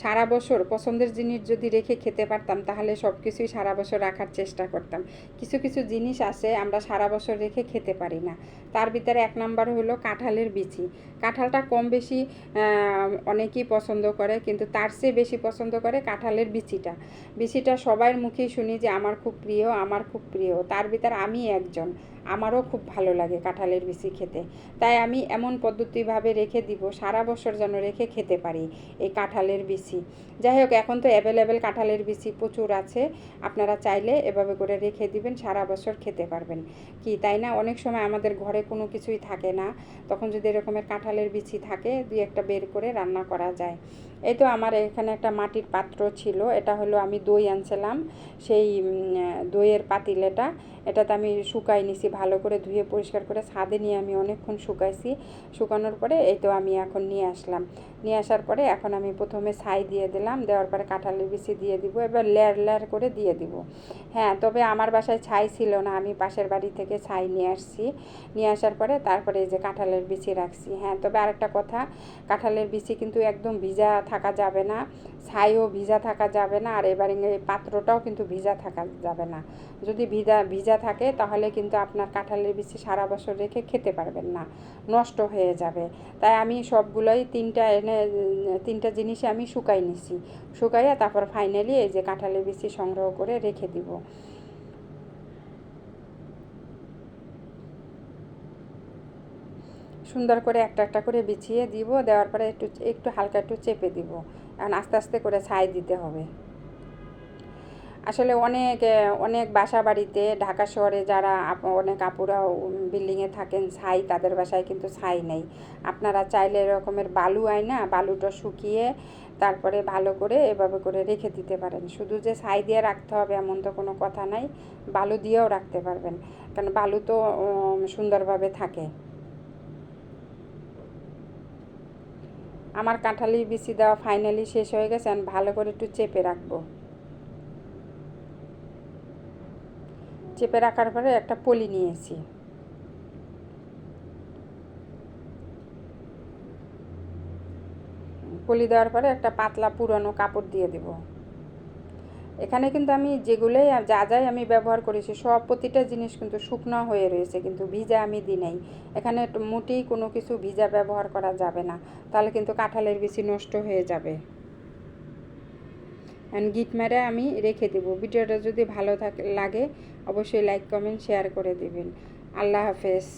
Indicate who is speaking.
Speaker 1: সারা বছর পছন্দের জিনিস যদি রেখে খেতে পারতাম তাহলে সব কিছুই সারা বছর রাখার চেষ্টা করতাম। কিছু কিছু জিনিস আছে আমরা সারা বছর রেখে খেতে পারি না। তার ভিতরে এক নাম্বার হলো কাঁঠালের বিচি। কাঁঠালটা কম বেশি অনেকেই পছন্দ করে, কিন্তু তার চেয়ে বেশি পছন্দ করে কাঁঠালের বিচিটা। বিচিটা সবার মুখেই শুনি যে আমার খুব প্রিয়, আমার খুব প্রিয়। তার ভিতরে আমি একজন, আমারও খুব ভালো লাগে কাঁঠালের বিচি খেতে। তাই আমি এমন পদ্ধতিভাবে রেখে দিব সারা বছর যেন রেখে খেতে পারি এই কাঁঠালের বিচি। যাই হোক, এখন তো অ্যাভেলেবেল কাঁঠালের বিচি প্রচুর আছে, আপনারা চাইলে এভাবে করে রেখে দিবেন, সারা বছর খেতে পারবেন। কি তাই না? অনেক সময় আমাদের ঘরে কোনো কিছুই থাকে না, তখন যদি এরকমের কাঁঠালের বিচি থাকে দুই একটা বের করে রান্না করা যায়। এই তো আমার এখানে একটা মাটির পাত্র ছিল, এটা হলো আমি দই আনছিলাম, সেই দইয়ের পাতিলেটা, এটাতে আমি শুকাই নিছি ভালো করে, ধুয়ে পরিষ্কার করে ছাদে নিয়ে আমি অনেকক্ষণ শুকাইছি। শুকানোর পরে এই তো আমি এখন নিয়ে আসলাম। নিয়ে আসার পরে এখন আমি প্রথমে ছাই দিয়ে দিলাম, দেওয়ার পরে কাঁঠালের বিচি দিয়ে দিব, এবার লেয়ার লেয়ার করে দিয়ে দিব। হ্যাঁ, তবে আমার বাসায় ছাই ছিল না, আমি পাশের বাড়ি থেকে ছাই নিয়ে আসছি। নিয়ে আসার পরে তারপরে এই যে কাঁঠালের বিচি রাখছি। হ্যাঁ, তবে আরেকটা কথা, কাঁঠালের বিচি কিন্তু একদম ভিজা থাকা যাবে না, ছাইও ভিজা থাকা যাবে না, আর এবারে এই পাত্রটাও কিন্তু ভিজা থাকা যাবে না। যদি ভিজা থাকে তাহলে কিন্তু আপনার কাঁঠালের বিচি সারা বছর রেখে খেতে পারবেন না, নষ্ট হয়ে যাবে। তাই আমি সবগুলোই তিনটা জিনিসে আমি শুকাই নিছি, শুকাইয়া তারপর ফাইনালি এই যে কাঁঠালের বিচি সংগ্রহ করে রেখে দিব। সুন্দর করে একটা একটা করে বিছিয়ে দিব, দেওয়ার পরে একটু একটু হালকা একটু চেপে দিব। এখন আস্তে আস্তে করে ছাই দিতে হবে। আসলে অনেক অনেক বাসা বাড়িতে ঢাকা শহরে যারা অনেক আপুরা বিল্ডিংয়ে থাকেন, ছাই তাদের বাসায় কিন্তু ছাই নেই। আপনারা চাইলে এরকমের বালু আয়না, বালুটা শুকিয়ে তারপরে ভালো করে এভাবে করে রেখে দিতে পারেন। শুধু যে ছাই দিয়ে রাখতে হবে এমন তো কোনো কথা নাই, বালু দিয়েও রাখতে পারবেন, কারণ বালু তো সুন্দরভাবে থাকে। আমার কাঁঠালি বিচি দেওয়া ফাইনালি শেষ হয়ে গেছে, আমি ভালো করে একটু চেপে রাখবো। চেপে রাখার পরে একটা পলি নিয়েছি, পলি দেওয়ার পরে একটা পাতলা পুরানো কাপড় দিয়ে দেব। এখানে কিন্তু আমি যেগুলোই যা যাই আমি ব্যবহার করেছি সব প্রতিটা জিনিস কিন্তু শুকনো হয়ে রয়েছে, কিন্তু ভিজা আমি দিই নাই। এখানে মোটেই কোনো কিছু ভিজা ব্যবহার করা যাবে না, তাহলে কিন্তু কাঁঠালের বিচি নষ্ট হয়ে যাবে। অ্যান্ড গিট মেরে আমি রেখে দেবো। ভিডিওটা যদি ভালো লাগে অবশ্যই লাইক কমেন্ট শেয়ার করে দেবেন। আল্লাহ হাফেজ।